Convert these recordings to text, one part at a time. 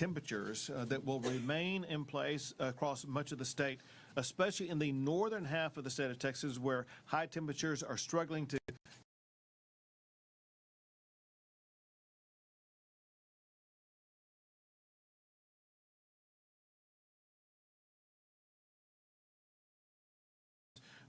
temperatures that will remain in place across much of the state, especially in the northern half of the state of Texas, where high temperatures are struggling to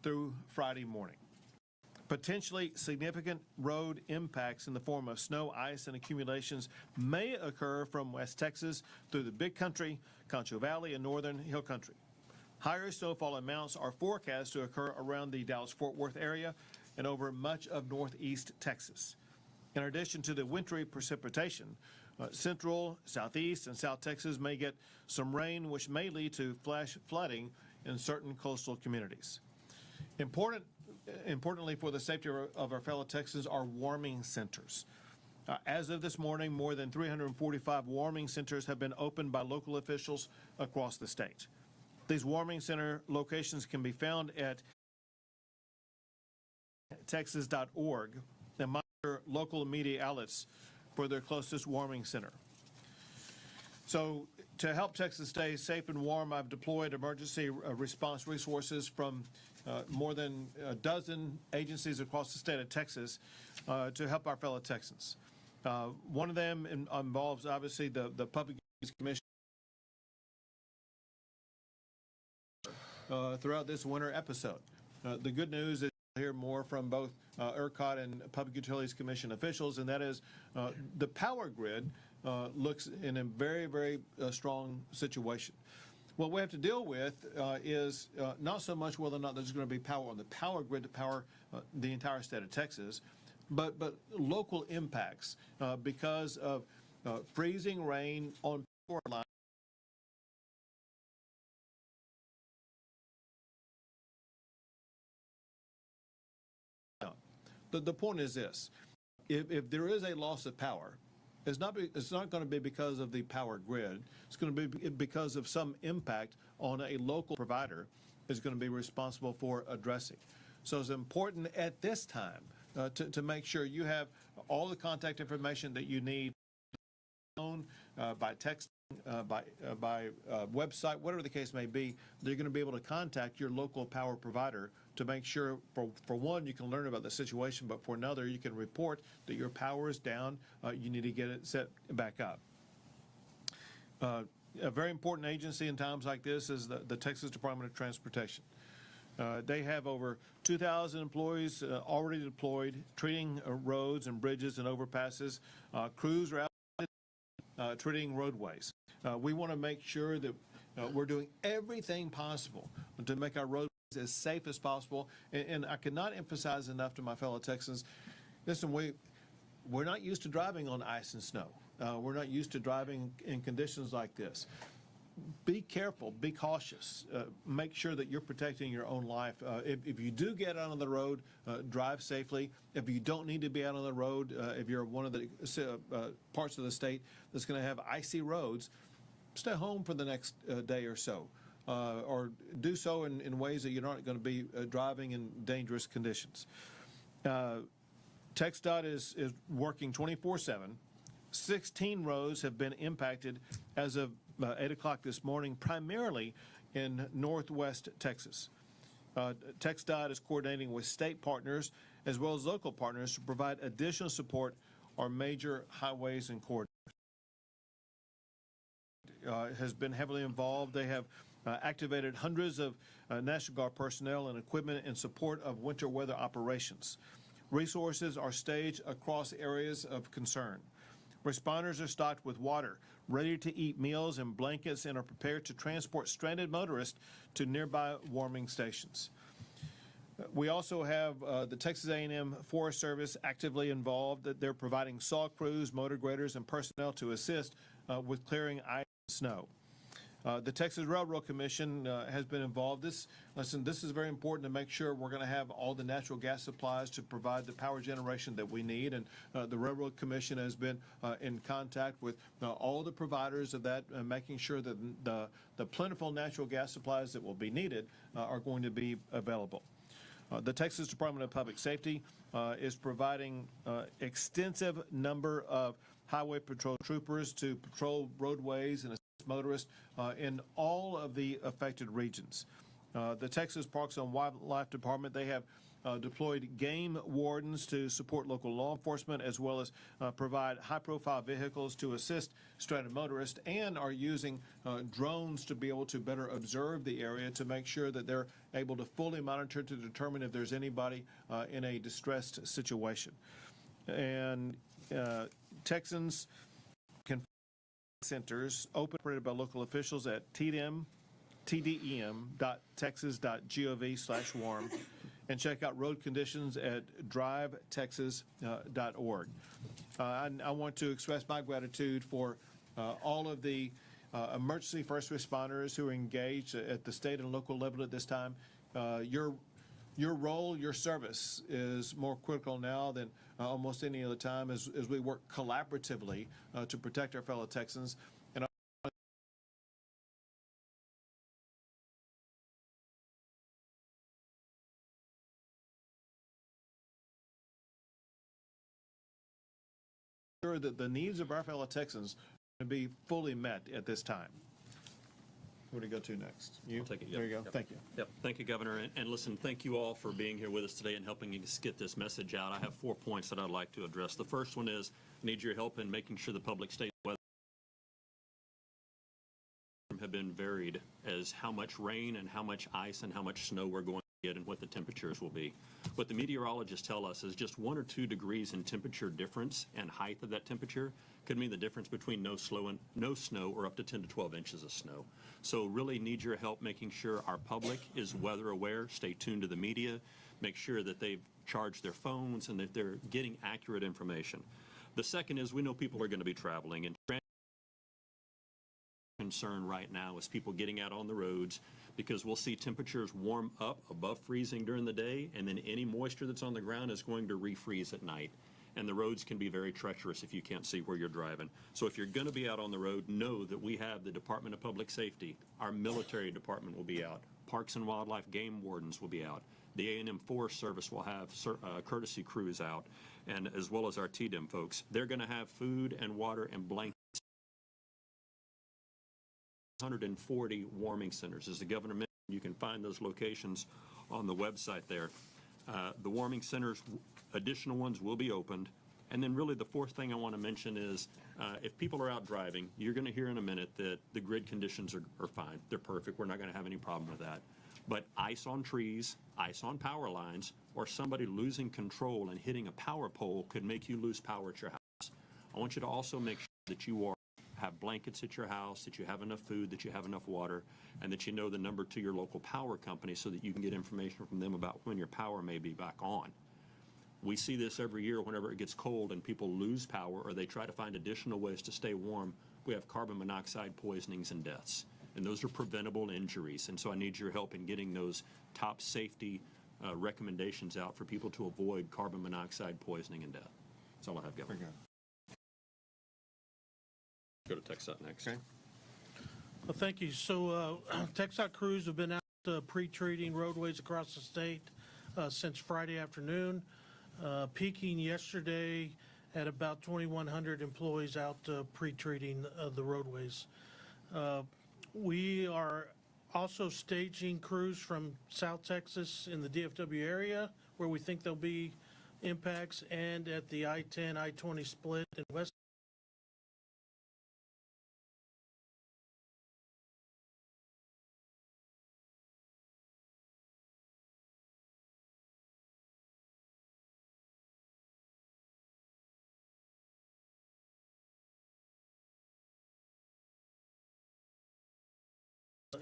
through Friday morning. Potentially significant road impacts in the form of snow, ice, and accumulations may occur from West Texas through the Big Country, Concho Valley, and Northern Hill Country. Higher snowfall amounts are forecast to occur around the Dallas-Fort Worth area and over much of northeast Texas. In addition to the wintry precipitation, central, southeast, and south Texas may get some rain, which may lead to flash flooding in certain coastal communities. Importantly for the safety of our fellow Texans are warming centers. As of this morning, more than 345 warming centers have been opened by local officials across the state. These warming center locations can be found at texas.org and monitor local media outlets for their closest warming center. So to help Texas stay safe and warm, I've deployed emergency response resources from more than a dozen agencies across the state of Texas to help our fellow Texans. One of them involves, obviously, the Public Utilities Commission throughout this winter episode. The good news is you'll hear more from both ERCOT and Public Utilities Commission officials, and that is the power grid looks in a very, very strong situation. What we have to deal with is not so much whether or not there's going to be power on the power grid to power the entire state of Texas, but local impacts because of freezing rain on power lines. The point is this: if there is a loss of power, it's not going to be because of the power grid. It's going to be because of some impact on a local provider is going to be responsible for addressing. So it's important at this time to make sure you have all the contact information that you need by texting, by website, whatever the case may be. You're going to be able to contact your local power provider to make sure, for one, you can learn about the situation, but for another, you can report that your power is down. You need to get it set back up. A very important agency in times like this is the Texas Department of Transportation. They have over 2,000 employees already deployed, treating roads and bridges and overpasses. Crews are out treating roadways. We want to make sure that we're doing everything possible to make our roads as safe as possible. And I cannot emphasize enough to my fellow Texans, listen, we're not used to driving on ice and snow. We're not used to driving in conditions like this. Be careful, be cautious, make sure that you're protecting your own life. If you do get out on the road, drive safely. If you don't need to be out on the road, if you're one of the parts of the state that's going to have icy roads, stay home for the next day or so, or do so in ways that you're not going to be driving in dangerous conditions. TxDOT is working 24/7. 16 roads have been impacted as of 8 o'clock this morning, primarily in northwest Texas. TxDOT is coordinating with state partners as well as local partners to provide additional support on major highways and corridors. Has been heavily involved. They have activated hundreds of National Guard personnel and equipment in support of winter weather operations. Resources are staged across areas of concern. Responders are stocked with water, ready-to-eat meals and blankets, and are prepared to transport stranded motorists to nearby warming stations. We also have the Texas A&M Forest Service actively involved. They're providing saw crews, motor graders, and personnel to assist with clearing ice and snow. The Texas Railroad Commission has been involved. This is very important to make sure we're going to have all the natural gas supplies to provide the power generation that we need. And the Railroad Commission has been in contact with all the providers of that, making sure that the plentiful natural gas supplies that will be needed are going to be available. The Texas Department of Public Safety is providing extensive number of highway patrol troopers to patrol roadways and assist motorists in all of the affected regions. The Texas Parks and Wildlife Department, they have deployed game wardens to support local law enforcement, as well as provide high-profile vehicles to assist stranded motorists, and are using drones to be able to better observe the area to make sure that they're able to fully monitor to determine if there's anybody in a distressed situation. And Texans can find centers operated by local officials at tdem.texas.gov/warm and check out road conditions at drivetexas.org. I want to express my gratitude for all of the emergency first responders who are engaged at the state and local level at this time. Your role, your service is more critical now than almost any other time as we work collaboratively to protect our fellow Texans. And sure that the needs of our fellow Texans can be fully met at this time. Where do you go to next? You? I'll take it. Yep. There you go. Yep. Thank you. Yep. Thank you, Governor. And listen, thank you all for being here with us today and helping us get this message out. I have 4 points that I'd like to address. The first one is I need your help in making sure the public stays weather have been varied as how much rain and how much ice and how much snow we're going to get and what the temperatures will be. What the meteorologists tell us is just 1 or 2 degrees in temperature difference and height of that temperature could mean the difference between no snow or up to 10 to 12 inches of snow. So really need your help making sure our public is weather aware. Stay tuned to the media. Make sure that they've charged their phones and that they're getting accurate information. The second is we know people are going to be traveling, and concern right now is people getting out on the roads because we'll see temperatures warm up above freezing during the day, and then any moisture that's on the ground is going to refreeze at night. And the roads can be very treacherous if you can't see where you're driving. So if you're going to be out on the road, know that we have the Department of Public Safety. Our military department will be out. Parks and Wildlife game wardens will be out. The A&M Forest Service will have courtesy crews out, and as well as our TDEM folks. They're going to have food and water and blankets. 140 warming centers. As the governor mentioned, you can find those locations on the website there. The warming centers, additional ones will be opened. And then really the fourth thing I want to mention is if people are out driving, you're going to hear in a minute that the grid conditions are fine. They're perfect. We're not going to have any problem with that. But ice on trees, ice on power lines, or somebody losing control and hitting a power pole could make you lose power at your house. I want you to also make sure that you have blankets at your house, that you have enough food, that you have enough water, and that you know the number to your local power company so that you can get information from them about when your power may be back on. We see this every year whenever it gets cold and people lose power or they try to find additional ways to stay warm. We have carbon monoxide poisonings and deaths, and those are preventable injuries. And so I need your help in getting those top safety recommendations out for people to avoid carbon monoxide poisoning and death. That's all I have, Governor. Go to TxDOT next. Okay. Well, thank you. So TxDOT crews have been out pre-treating roadways across the state since Friday afternoon, peaking yesterday at about 2,100 employees out pre-treating the roadways. We are also staging crews from South Texas in the DFW area where we think there'll be impacts, and at the I-10, I-20 split in West.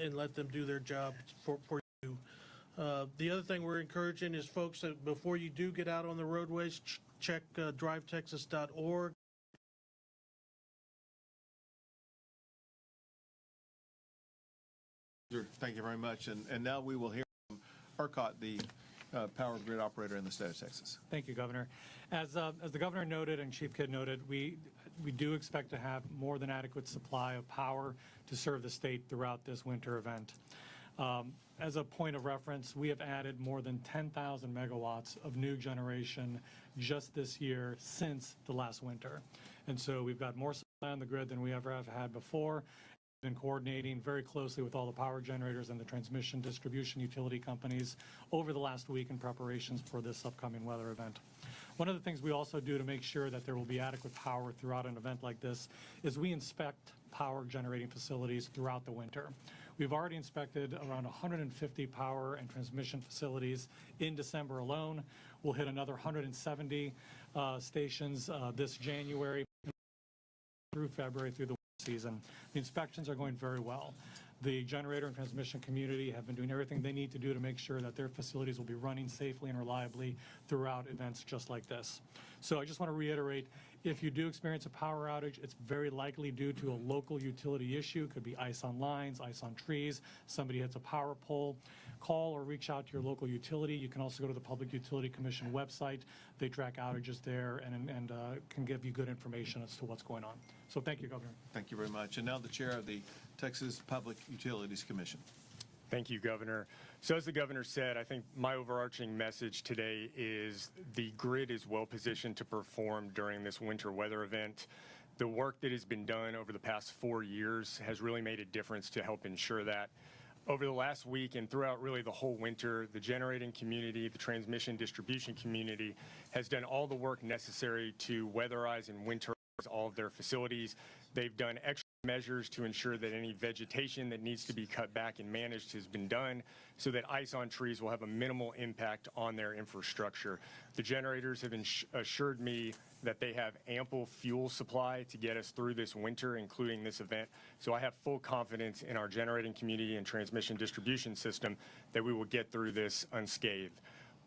And let them do their job for you. The other thing we're encouraging is folks that before you do get out on the roadways, check drivetexas.org. Thank you very much. And now we will hear from ERCOT, the power grid operator in the state of Texas. Thank you, Governor. As the Governor noted and Chief Kidd noted, we do expect to have more than adequate supply of power to serve the state throughout this winter event. As a point of reference, we have added more than 10,000 megawatts of new generation just this year since the last winter. And so we've got more supply on the grid than we ever have had before. Been coordinating very closely with all the power generators and the transmission distribution utility companies over the last week in preparations for this upcoming weather event. One of the things we also do to make sure that there will be adequate power throughout an event like this is we inspect power generating facilities throughout the winter. We've already inspected around 150 power and transmission facilities in December alone. We'll hit another 170 stations this January through February through the season. The inspections are going very well. The generator and transmission community have been doing everything they need to do to make sure that their facilities will be running safely and reliably throughout events just like this. So I just want to reiterate, if you do experience a power outage, it's very likely due to a local utility issue. It could be ice on lines, ice on trees, somebody hits a power pole. Call or reach out to your local utility. You can also go to the Public Utility Commission website. They track outages there and can give you good information as to what's going on. So thank you, Governor. Thank you very much. And now the chair of the Texas Public Utilities Commission. Thank you, Governor. So as the governor said, I think my overarching message today is the grid is well positioned to perform during this winter weather event. The work that has been done over the past 4 years has really made a difference to help ensure that. Over the last week and throughout really the whole winter, the generating community, the transmission distribution community has done all the work necessary to weatherize and winterize all of their facilities. They've done extra measures to ensure that any vegetation that needs to be cut back and managed has been done so that ice on trees will have a minimal impact on their infrastructure. The generators have assured me that they have ample fuel supply to get us through this winter, including this event. So I have full confidence in our generating community and transmission distribution system that we will get through this unscathed.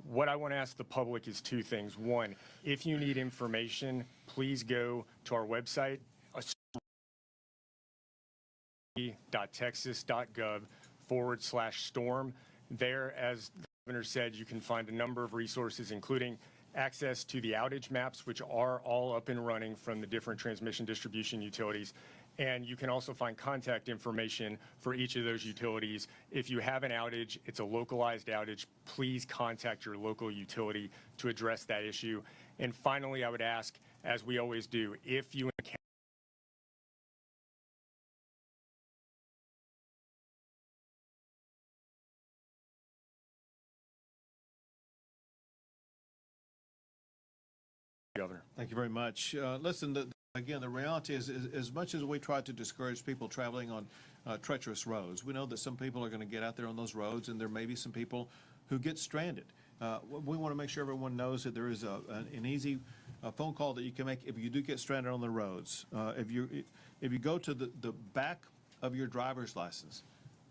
What I want to ask the public is two things. One, if you need information, please go to our website, texas.gov/storm. There, as the governor said, you can find a number of resources, including access to the outage maps, which are all up and running from the different transmission distribution utilities. And you can also find contact information for each of those utilities. If you have an outage, it's a localized outage, please contact your local utility to address that issue. And finally, I would ask, as we always do, if you encounter Governor. Thank you very much. Listen, again, the reality is, as much as we try to discourage people traveling on treacherous roads, we know that some people are going to get out there on those roads, and there may be some people who get stranded. We want to make sure everyone knows that there is an easy phone call that you can make if you do get stranded on the roads. If you go to the back of your driver's license,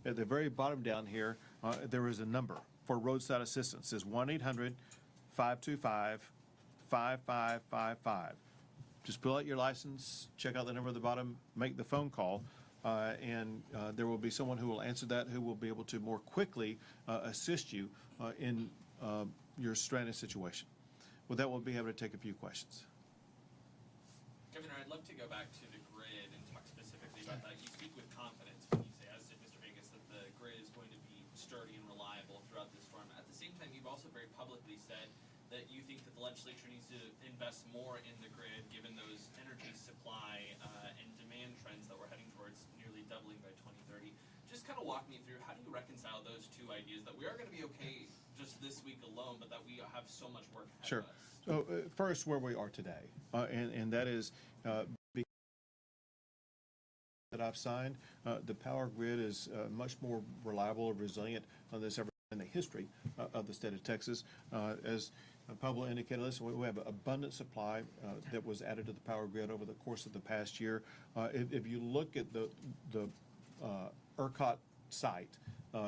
at the very bottom down here, there is a number for roadside assistance. It's 1-800-525-5555. Just pull out your license, check out the number at the bottom, make the phone call, and there will be someone who will answer that, who will be able to more quickly assist you in your stranded situation. With that, we'll be able to take a few questions. Governor, I'd love to go back to the grid and talk specifically about that. You speak with confidence when you say, as did Mr. Vegas, that the grid is going to be sturdy and reliable throughout this storm. At the same time, you've also very publicly said that you think that the legislature needs to invest more in the grid, given those energy supply and demand trends that we're heading towards nearly doubling by 2030. Just kind of walk me through, how do you reconcile those two ideas, that we are going to be okay just this week alone, but that we have so much work ahead Sure. of us? So first, where we are today, and that is that I've signed, the power grid is much more reliable and resilient than this ever in the history of the state of Texas. As Pablo indicated, listen, we have abundant supply that was added to the power grid over the course of the past year. If you look at the ERCOT site,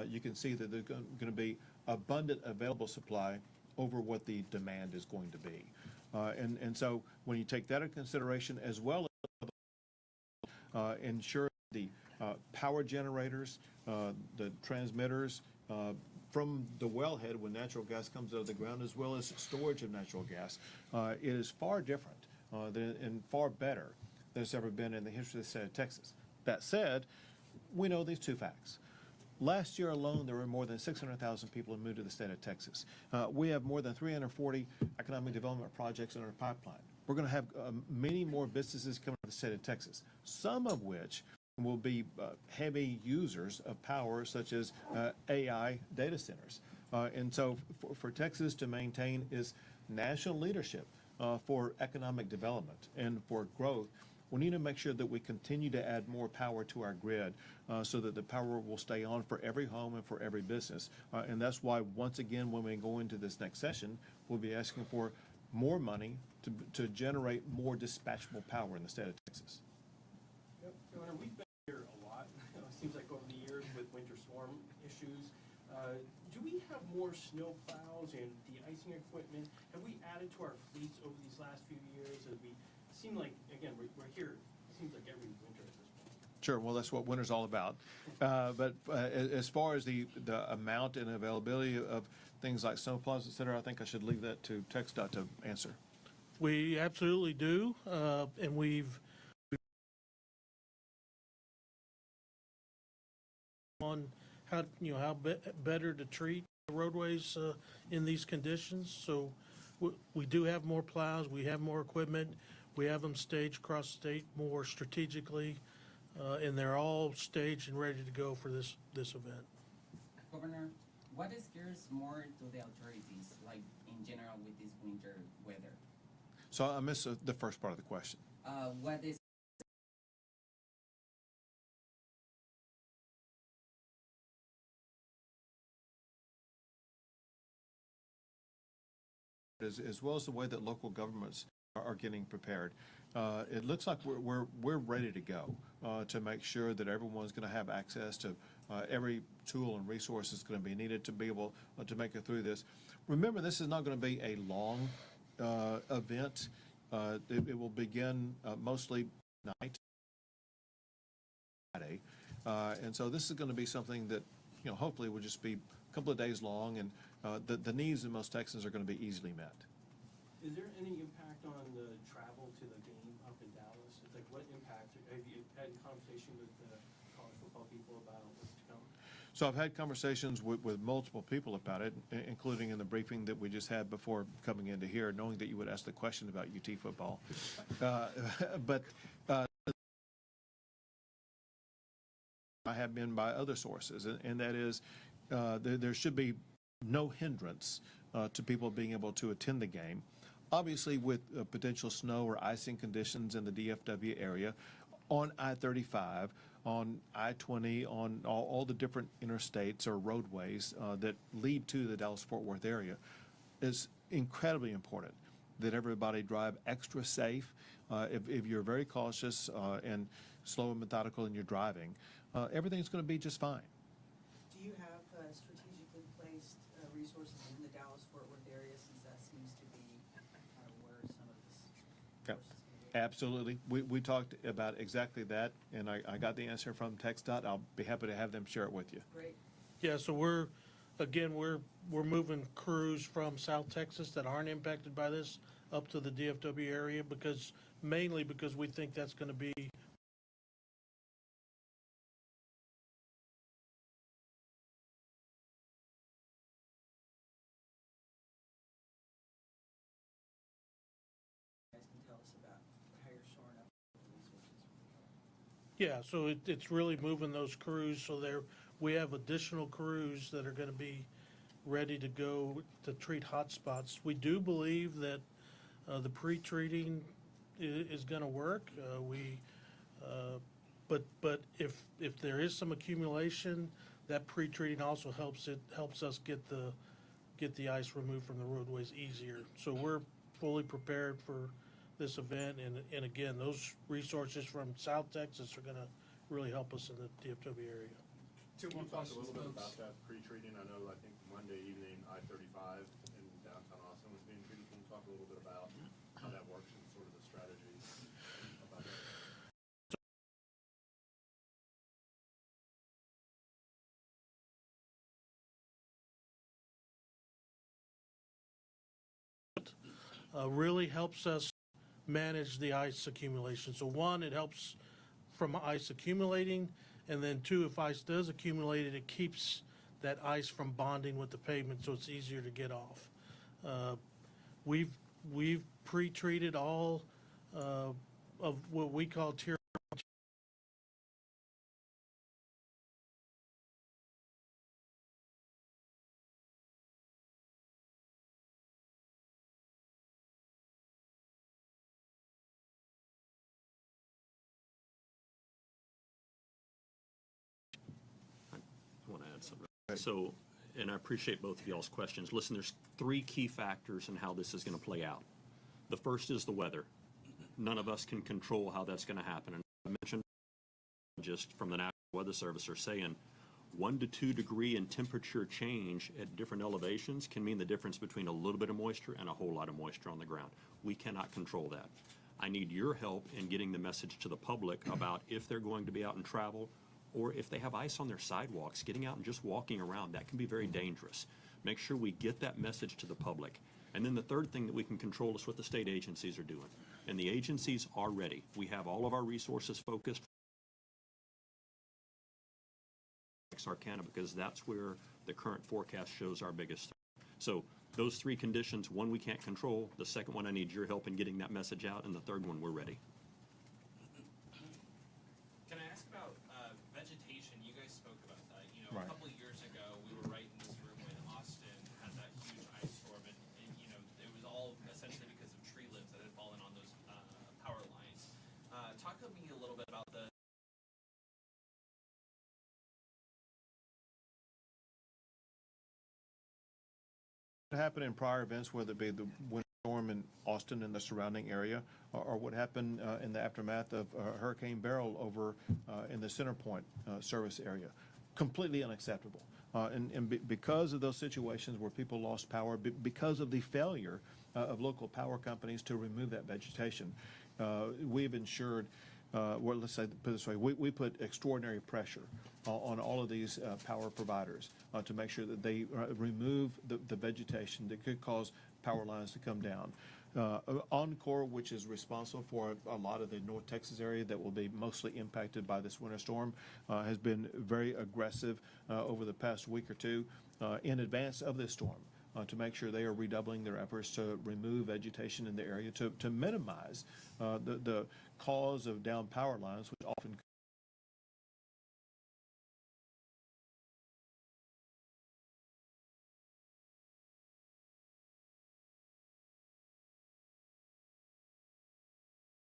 you can see that there's going to be abundant available supply over what the demand is going to be. And so when you take that into consideration, as well as ensure the power generators, the transmitters, from the wellhead when natural gas comes out of the ground, as well as storage of natural gas, it is far different and far better than it's ever been in the history of the state of Texas. That said, we know these two facts. Last year alone, there were more than 600,000 people who moved to the state of Texas. We have more than 340 economic development projects in our pipeline. We're going to have many more businesses coming to the state of Texas, some of which will be heavy users of power, such as AI data centers. And so for Texas to maintain its national leadership for economic development and for growth, we need to make sure that we continue to add more power to our grid so that the power will stay on for every home and for every business. And that's why, once again, when we go into this next session, we'll be asking for more money to generate more dispatchable power in the state of Texas. Yep, Governor, we've been here a lot, it seems like over the years with winter storm issues. Do we have more snow plows and de-icing equipment? Have we added to our fleets over these last few years? Have we seem like, again, we're here, it seems like every winter at this point. Sure, well, that's what winter's all about. But as far as the amount and availability of things like snowplows, et cetera, I think I should leave that to TxDOT to answer. We absolutely do, and we've on how better to treat roadways in these conditions. So we do have more plows, we have more equipment, we have them staged across the state more strategically, and they're all staged and ready to go for this event. Governor, what scares more to the authorities, like in general with this winter weather? So I missed the first part of the question. What is as well as the way that local governments are getting prepared. It looks like we're ready to go to make sure that everyone's going to have access to every tool and resource that's going to be needed to be able to make it through this. Remember, this is not going to be a long event. It will begin mostly night, Friday, and so this is going to be something that hopefully will just be a couple of days long, and the needs of most Texans are going to be easily met. Is there any impact on the travel to the game up in Dallas? It's like, what impact, have you had conversation with the college football people about what's to come? So I've had conversations with multiple people about it, including in the briefing that we just had before coming into here, knowing that you would ask the question about UT football. But I have been by other sources, and that is there should be no hindrance to people being able to attend the game. Obviously, with potential snow or icing conditions in the DFW area, on I-35, on I-20, on all the different interstates or roadways that lead to the Dallas-Fort Worth area, it's incredibly important that everybody drive extra safe. If you're very cautious and slow and methodical in your driving, everything's going to be just fine. Do you have strategically placed resources in the Dallas-Fort Worth area, since that seems to be where some of this Yep. force is going to be? Absolutely. We talked about exactly that, and I got the answer from TxDOT. I'll be happy to have them share it with you. Great. Yeah, so we're moving crews from South Texas that aren't impacted by this up to the DFW area mainly because we think that's going to be You guys can tell us about how you're shoring up resources. Yeah, so it's really moving those crews, so we have additional crews that are gonna be ready to go to treat hot spots. We do believe that the pre-treating is gonna work. But if there is some accumulation, that pre-treating also helps us get the ice removed from the roadways easier. So we're fully prepared for this event, and again, those resources from South Texas are gonna really help us in the DFW area. Can you talk a little bit about that pre-treating? I know, I think Monday evening, I-35 in downtown Austin was being treated. Can you talk a little bit about how that works and sort of the strategy about that? Really helps us manage the ice accumulation. So one, it helps from ice accumulating, And then two, if ice does accumulate, it keeps that ice from bonding with the pavement, so it's easier to get off. We've pre-treated all of what we call tier I want to add something. So, and I appreciate both of y'all's questions. Listen, there's three key factors in how this is going to play out. The first is the weather. None of us can control how that's going to happen. And I mentioned just from the National Weather Service are saying 1 to 2 degree in temperature change at different elevations can mean the difference between a little bit of moisture and a whole lot of moisture on the ground. We cannot control that. I need your help in getting the message to the public about if they're going to be out and travel, or if they have ice on their sidewalks, getting out and just walking around, that can be very dangerous. Make sure we get that message to the public. And then the third thing that we can control is what the state agencies are doing. And the agencies are ready. We have all of our resources focused Texarkana because that's where the current forecast shows our biggest threat. So those three conditions, one we can't control, the second one I need your help in getting that message out, and the third one we're ready. Can I ask about vegetation? You guys spoke about that. You know, Right. a couple of years ago, we were right in this room when Austin had that huge ice storm, and you know, it was all essentially because of tree limbs that had fallen on those power lines. Talk to me a little bit about the What happened in prior events, whether it be the winter storm in Austin and the surrounding area, or what happened in the aftermath of Hurricane Beryl over in the Center Point service area. Completely unacceptable. Because of those situations where people lost power, because of the failure of local power companies to remove that vegetation, we've ensured, well, let's say, put it this way, we put extraordinary pressure on all of these power providers to make sure that they remove the vegetation that could cause power lines to come down. Encore, which is responsible for a lot of the North Texas area that will be mostly impacted by this winter storm, has been very aggressive over the past week or two in advance of this storm to make sure they are redoubling their efforts to remove vegetation in the area to minimize the cause of down power lines, which often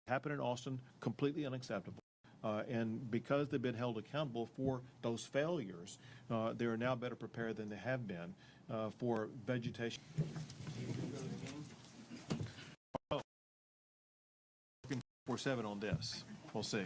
happened in Austin. Completely unacceptable. And because they've been held accountable for those failures, they are now better prepared than they have been for vegetation. Looking 24/7 on this. We'll see.